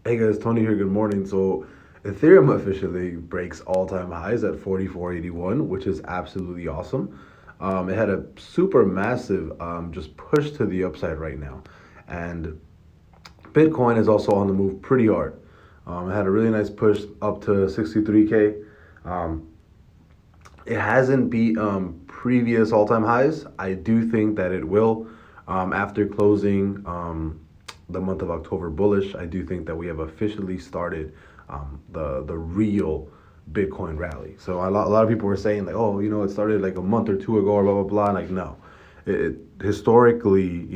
Hey guys, Tony here. Good morning. So, Ethereum officially breaks all-time highs at 4481, which is absolutely awesome. It had a super massive just push to the upside right now, and Bitcoin is also on the move pretty hard. It had a really nice push up to 63K. Um, it hasn't beat previous all-time highs. I do think that it will after closing the month of October bullish. I do think that we have officially started the real Bitcoin rally. So a lot of people were saying like, oh, it started like a month or two ago or blah blah blah. Like no, historically,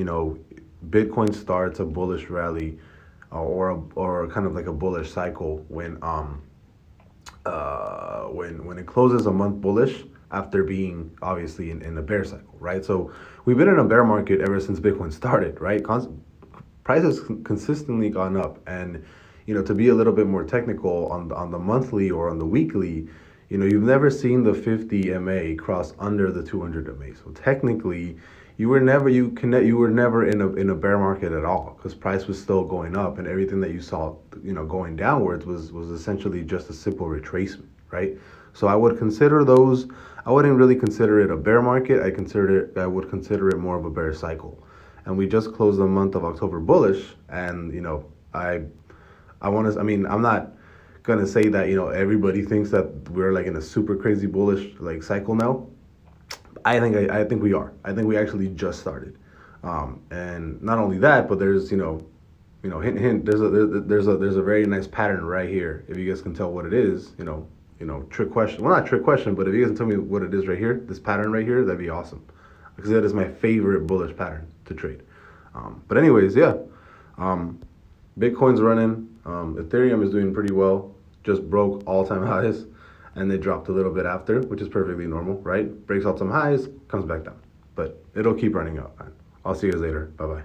Bitcoin starts a bullish rally or kind of like a bullish cycle when it closes a month bullish after being obviously in a bear cycle, right? So we've been in a bear market ever since Bitcoin started, right? Prices consistently gone up, and to be a little bit more technical on the monthly or on the weekly, you've never seen the 50 MA cross under the 200 MA. So technically, you were never in a bear market at all because price was still going up, and everything that you saw going downwards was essentially just a simple retracement, right? So I wouldn't really consider it a bear market. I would consider it more of a bear cycle. And we just closed the month of October bullish, and I want to. I mean, I'm not gonna say that everybody thinks that we're like in a super crazy bullish like cycle now. I think we are. I think we actually just started, and not only that, but there's hint hint. There's a very nice pattern right here. If you guys can tell what it is, trick question. Well, not trick question, but if you guys can tell me what it is right here, this pattern right here, that'd be awesome, because that is my favorite bullish pattern to trade. But anyways, yeah, Bitcoin's running. Ethereum is doing pretty well. Just broke all-time highs, and they dropped a little bit after, which is perfectly normal, right? Breaks all-time highs, comes back down, but it'll keep running up, man. I'll see you guys later. Bye bye.